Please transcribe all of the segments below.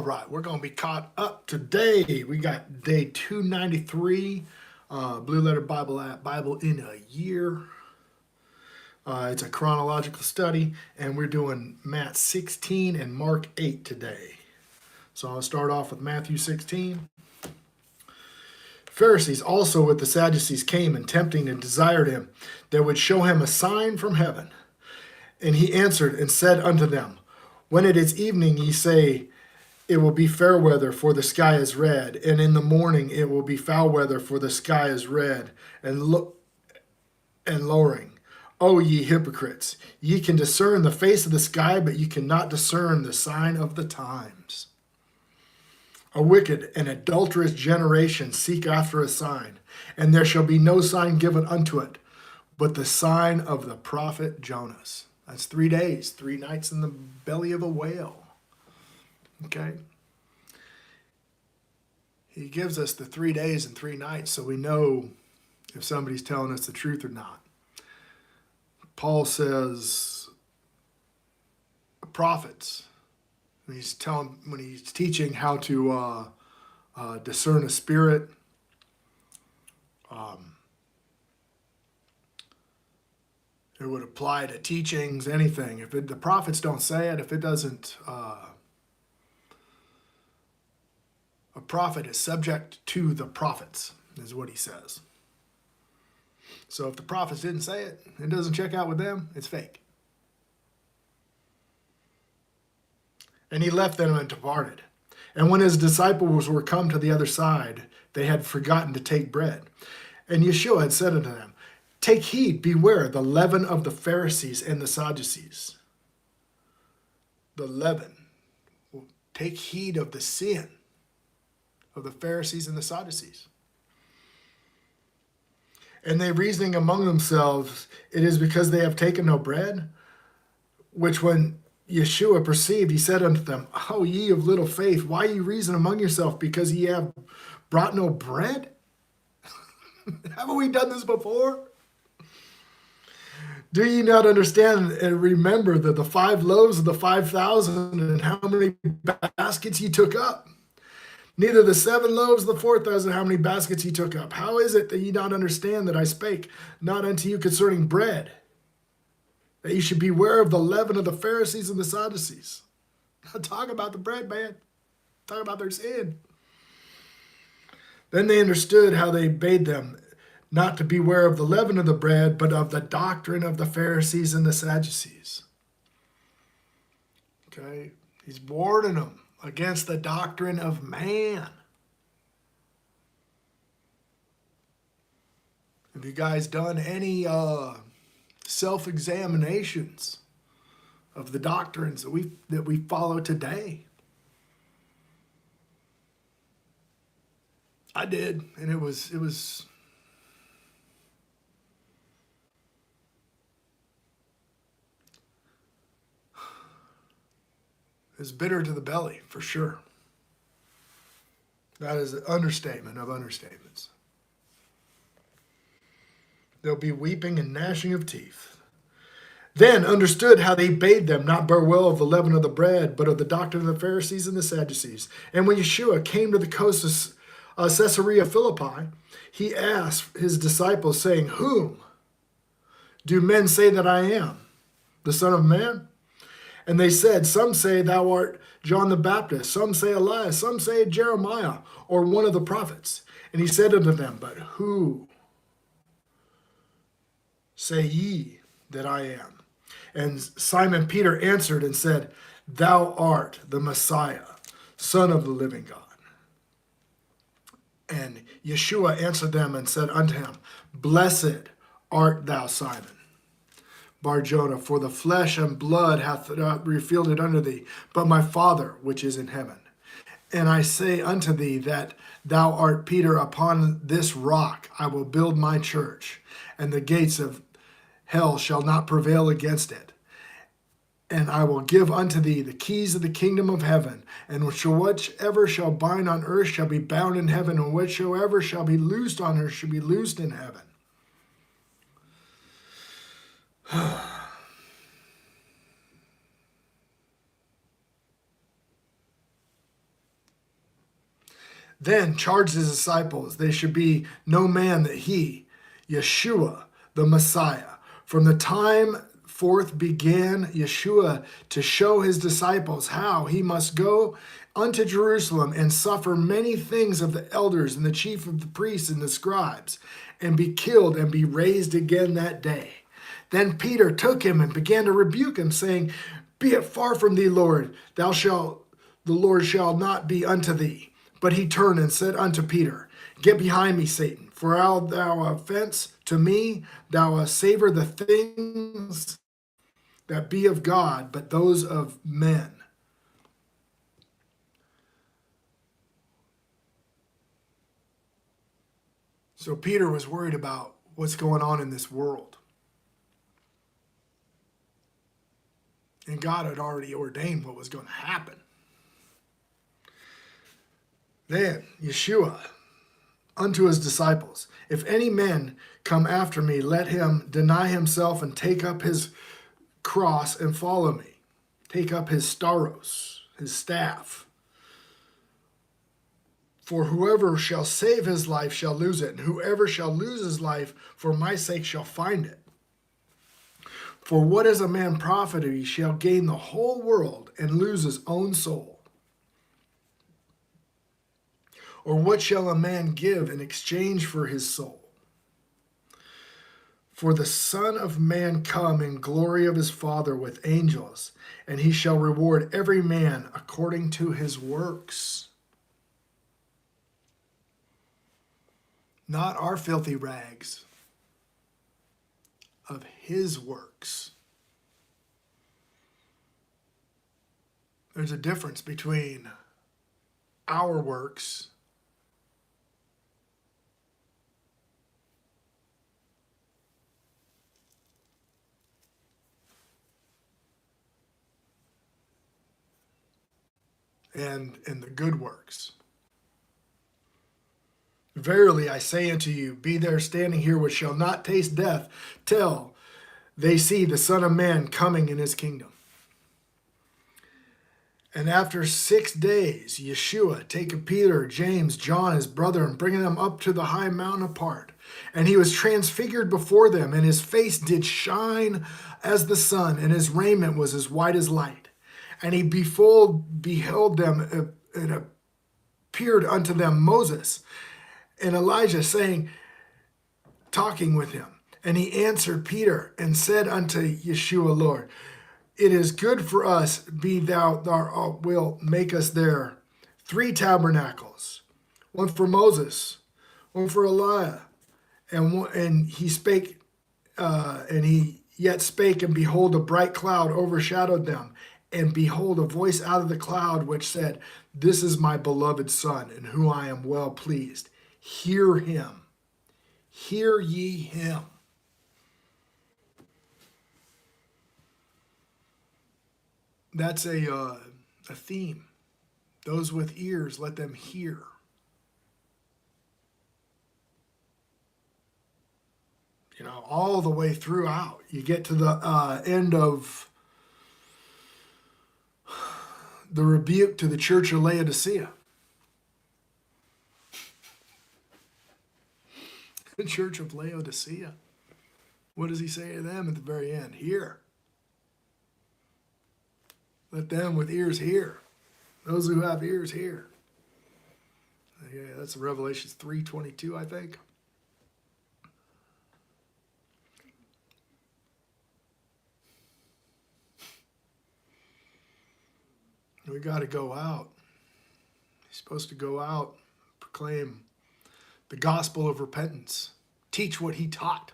right, we're going to be caught up today. We got day 293, Blue Letter Bible app, Bible in a Year. It's a chronological study, and we're doing Matt 16 and Mark 8 today. So I'll start off with Matthew 16. Pharisees also with the Sadducees came and tempting and desired him that would show him a sign from heaven. And he answered and said unto them, when it is evening, ye say, it will be fair weather, for the sky is red, and in the morning it will be foul weather, for the sky is red, and lowering. O ye hypocrites, ye can discern the face of the sky, but ye cannot discern the sign of the times. A wicked and adulterous generation seek after a sign, and there shall be no sign given unto it, but the sign of the prophet Jonas. That's 3 days, 3 nights in the belly of a whale. Okay? He gives us the 3 days and 3 nights so we know if somebody's telling us the truth or not. Paul says prophets, when he's teaching how to discern a spirit, it would apply to teachings, anything. If the prophets don't say it, if it doesn't, a prophet is subject to the prophets, is what he says. So if the prophets didn't say it, it doesn't check out with them, it's fake. And he left them and departed. And when his disciples were come to the other side, they had forgotten to take bread. And Yeshua had said unto them, take heed, beware the leaven of the Pharisees and the Sadducees. The leaven. Take heed of the sin of the Pharisees and the Sadducees. And they reasoning among themselves, it is because they have taken no bread. Which when Yeshua perceived, he said unto them, O ye of little faith, why ye reason among yourselves, because ye have brought no bread? Haven't we done this before? Do ye not understand and remember that the 5 loaves of the 5,000 and how many baskets ye took up? Neither the 7 loaves of the 4,000, how many baskets ye took up. How is it that ye not understand that I spake not unto you concerning bread? That ye should beware of the leaven of the Pharisees and the Sadducees. Not talk about the bread, man. Talk about their sin. Then they understood how they bade them not to beware of the leaven of the bread, but of the doctrine of the Pharisees and the Sadducees. Okay? He's warning them against the doctrine of man. Have you guys done any self-examinations of the doctrines that we follow today? I did, and it was bitter to the belly, for sure. That is an understatement of understatements. There'll be weeping and gnashing of teeth. Then understood how they bade them not bear well of the leaven of the bread, but of the doctrine of the Pharisees and the Sadducees. And when Yeshua came to the coast of Caesarea Philippi, he asked his disciples, saying, whom do men say that I am? The Son of Man? And they said, some say thou art John the Baptist, some say Elias, some say Jeremiah, or one of the prophets. And he said unto them, but who say ye that I am? And Simon Peter answered and said, thou art the Messiah, Son of the living God. And Yeshua answered them and said unto him, blessed art thou, Simon Bar-Jonah, for the flesh and blood hath not revealed it unto thee, but my Father which is in heaven. And I say unto thee that thou art Peter, upon this rock I will build my church, and the gates of hell shall not prevail against it. And I will give unto thee the keys of the kingdom of heaven, and whichever shall bind on earth shall be bound in heaven, and whatsoever shall be loosed on earth shall be loosed in heaven. Then charged his disciples, they should be no man that he, Yeshua, the Messiah. From the time forth began Yeshua to show his disciples how he must go unto Jerusalem and suffer many things of the elders and the chief of the priests and the scribes, and be killed and be raised again that day. Then Peter took him and began to rebuke him, saying, Be it far from thee, Lord, the Lord shall not be unto thee. But he turned and said unto Peter, Get behind me, Satan, for thou offense to me, thou savor the things that be of God, but those of men. So Peter was worried about what's going on in this world. And God had already ordained what was going to happen. Then Yeshua unto his disciples, If any man come after me, let him deny himself and take up his cross and follow me. Take up his staros, his staff. For whoever shall save his life shall lose it, and whoever shall lose his life for my sake shall find it. For what is a man profit if he shall gain the whole world and lose his own soul? Or what shall a man give in exchange for his soul? For the Son of Man come in glory of his Father with angels, and he shall reward every man according to his works. Not our filthy rags, of his works. There's a difference between our works and the good works. Verily I say unto you, be there standing here which shall not taste death till they see the Son of Man coming in his kingdom. And after 6 days, Yeshua taking Peter, James, John, his brother, and bringing them up to the high mountain apart. And he was transfigured before them, and his face did shine as the sun, and his raiment was as white as light. And he beheld them, and appeared unto them Moses and Elijah, talking with him. And he answered Peter and said unto Yeshua, Lord, it is good for us, be thou wilt make us there 3 tabernacles, one for Moses, one for Elijah. And he spake, and he yet spake, and behold, a bright cloud overshadowed them. And behold, a voice out of the cloud which said, This is my beloved Son, in whom I am well pleased. Hear him. Hear ye him. That's a theme. Those with ears, let them hear. You know, all the way throughout. You get to the end of the rebuke to the church of Laodicea. The church of Laodicea. What does he say to them at the very end? Hear. Let them with ears hear. Those who have ears hear. Yeah, that's Revelation 3:22, I think. We got to go out. He's supposed to go out, proclaim the gospel of repentance, teach what he taught.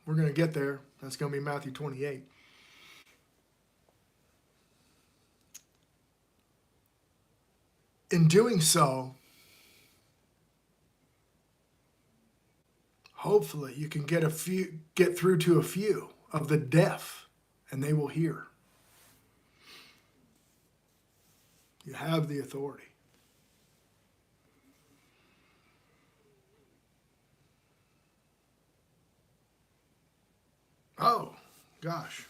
We're going to get there. That's going to be Matthew 28. In doing so, hopefully you can get through to a few of the deaf, and they will hear. You have the authority. Oh, gosh.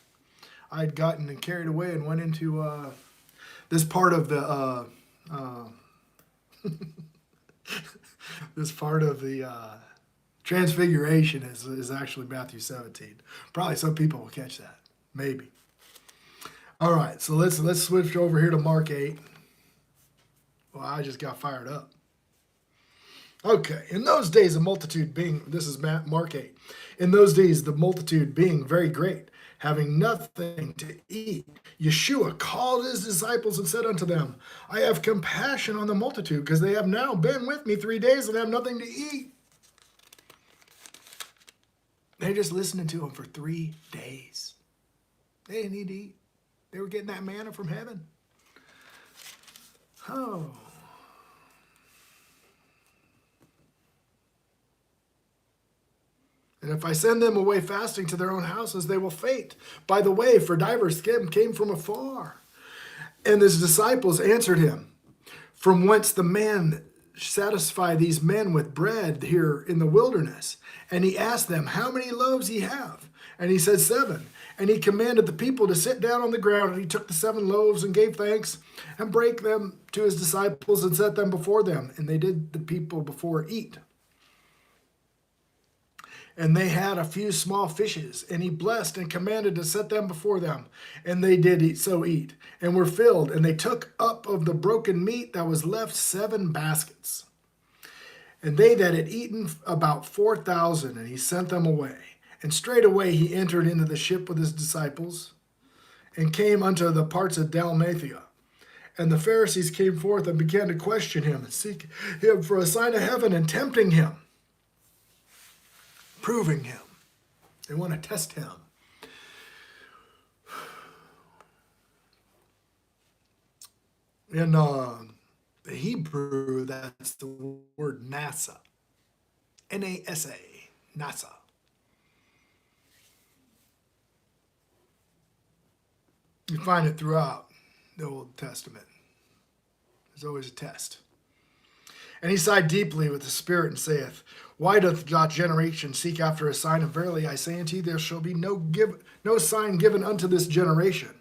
I'd gotten carried away and went into this part of the Um, this part of the Transfiguration is actually Matthew 17. Probably some people will catch that. Maybe. All right, so let's switch over here to Mark 8. Well, I just got fired up. Okay, in those days, the multitude being, this is Mark 8. In those days, the multitude being very great, having nothing to eat, Yeshua called his disciples and said unto them, I have compassion on the multitude, because they have now been with me 3 days and have nothing to eat. They're just listening to him for 3 days. They didn't need to eat. They were getting that manna from heaven. Oh. And if I send them away fasting to their own houses, they will faint by the way, for divers came from afar. And his disciples answered him, from whence the man satisfy these men with bread here in the wilderness? And he asked them, how many loaves ye have? And he said, 7. And he commanded the people to sit down on the ground. And he took the 7 loaves and gave thanks and brake them to his disciples and set them before them. And they did the people before eat. And they had a few small fishes, and he blessed and commanded to set them before them. And they did eat, and were filled. And they took up of the broken meat that was left 7 baskets. And they that had eaten about 4,000, and he sent them away. And straightway he entered into the ship with his disciples, and came unto the parts of Dalmatia. And the Pharisees came forth and began to question him, and seek him for a sign of heaven, and tempting him. Proving him. They want to test him. In the Hebrew, that's the word NASA. N-A-S-A. NASA. You find it throughout the Old Testament. There's always a test. And he sighed deeply with the Spirit and saith, why doth that generation seek after a sign? And verily I say unto you, there shall be no sign given unto this generation.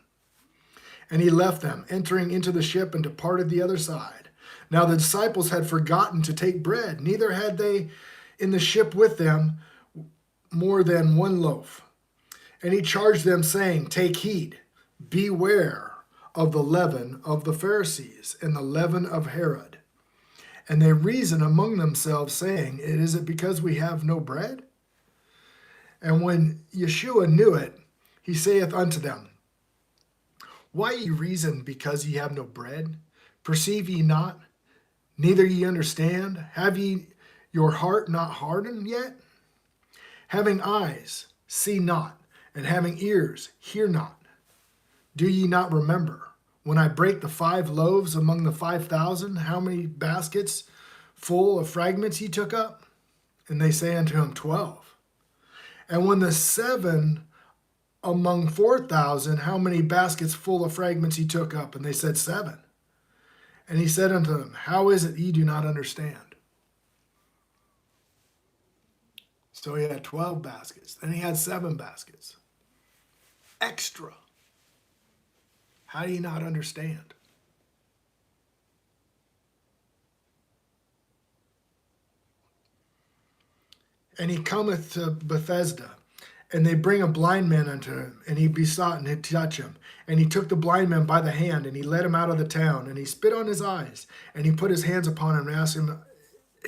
And he left them, entering into the ship, and departed the other side. Now the disciples had forgotten to take bread, neither had they in the ship with them more than 1 loaf. And he charged them, saying, take heed, beware of the leaven of the Pharisees, and the leaven of Herod. And they reason among themselves, saying, is it because we have no bread? And when Yeshua knew it, he saith unto them, why ye reason because ye have no bread? Perceive ye not? Neither ye understand? Have ye your heart not hardened yet? Having eyes, see not, and having ears, hear not. Do ye not remember? When I break the 5 loaves among the 5,000, how many baskets full of fragments ye took up? And they say unto him, 12. And when the 7 among 4,000, how many baskets full of fragments he took up? And they said, 7. And he said unto them, how is it ye do not understand? So he had 12 baskets. Then he had 7 baskets. Extra. How do you not understand? And he cometh to Bethesda, and they bring a blind man unto him, and he besought and to touch him. And he took the blind man by the hand, and he led him out of the town, and he spit on his eyes, and he put his hands upon him, and asked him,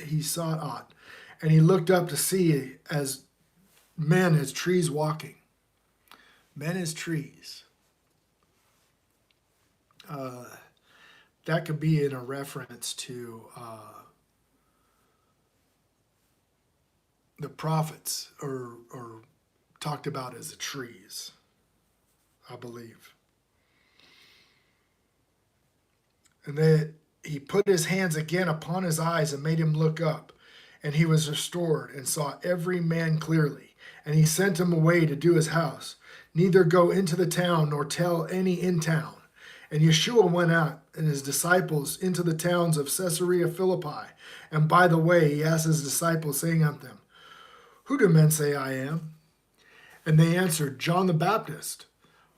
he saw aught. And he looked up to see as men as trees walking. Men as trees. That could be in a reference to the prophets, or talked about as the trees, I believe. And he put his hands again upon his eyes and made him look up, and he was restored and saw every man clearly. And he sent him away to do his house, neither go into the town nor tell any in town. And Yeshua went out and his disciples into the towns of Caesarea Philippi. And by the way, he asked his disciples, saying unto them, who do men say I am? And they answered, John the Baptist.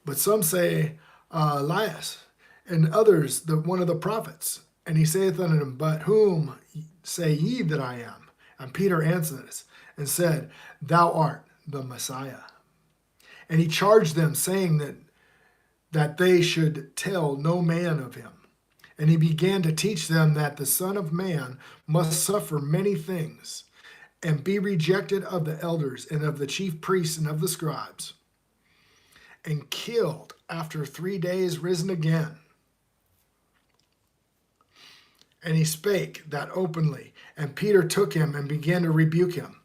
But some say Elias, and others one of the prophets. And he saith unto them, But whom say ye that I am? And Peter answered and said, Thou art the Messiah. And he charged them, saying that they should tell no man of him. And he began to teach them that the Son of Man must suffer many things, and be rejected of the elders and of the chief priests and of the scribes, and killed, after 3 days risen again. And he spake that openly. And Peter took him and began to rebuke him.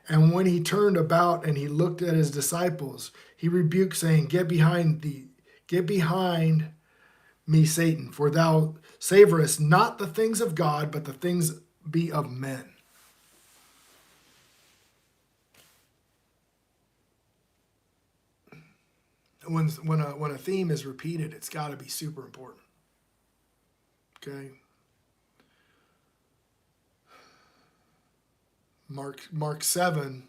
And when he turned about and he looked at his disciples, he rebuked, saying, Get behind me, Satan, for thou savorest not the things of God, but the things be of men. When a theme is repeated, it's got to be super important. Okay. Mark 7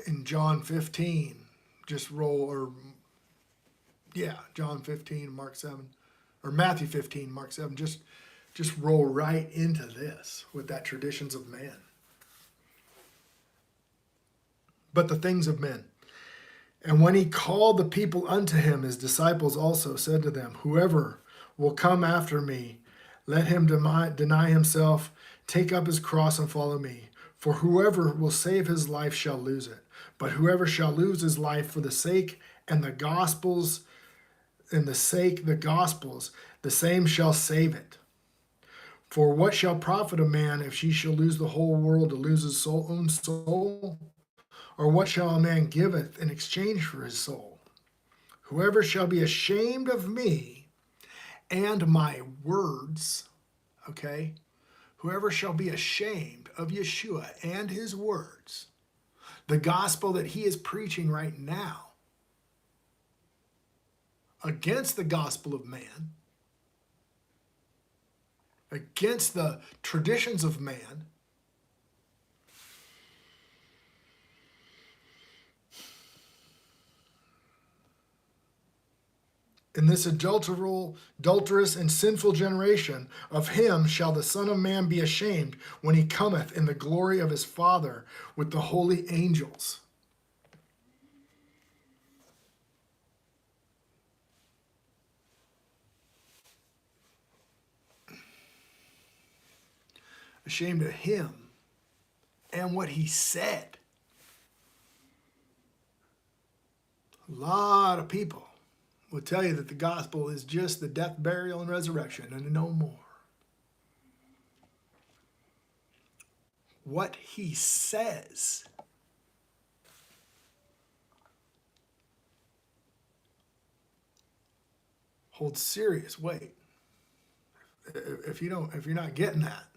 in John 15, John 15, Mark 7, or Matthew 15, Mark 7, just roll right into this with that traditions of man. But the things of men. And when he called the people unto him, his disciples also said to them, Whoever will come after me, let him deny himself, take up his cross, and follow me. For whoever will save his life shall lose it. But whoever shall lose his life for the sake and the gospels, the same shall save it. For what shall profit a man if he shall lose the whole world to lose his own soul? Or what shall a man giveth in exchange for his soul? Whoever shall be ashamed of me and my words, okay? Whoever shall be ashamed of Yeshua and his words, the gospel that he is preaching right now, against the gospel of man, against the traditions of man, in this adulterous and sinful generation, of him shall the Son of Man be ashamed when he cometh in the glory of his Father with the holy angels. Ashamed of him and what he said. A lot of people will tell you that the gospel is just the death, burial, and resurrection, and no more. What he says holds serious weight. If you're not getting that,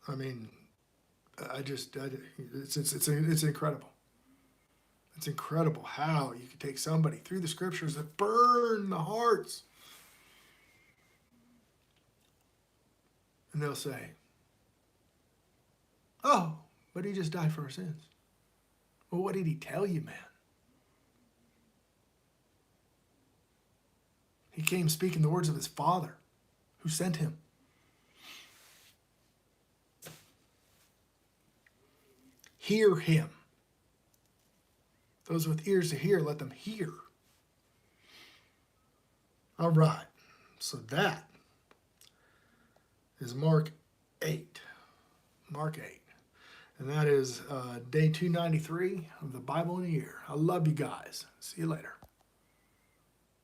I mean, it's incredible. It's incredible how you can take somebody through the scriptures that burn the hearts, and they'll say, "Oh, but he just died for our sins." Well, what did he tell you, man? He came speaking the words of his Father, who sent him. Hear him. Those with ears to hear, let them hear. All right. So that is Mark 8. Mark 8. And that is day 293 of the Bible in a Year. I love you guys. See you later.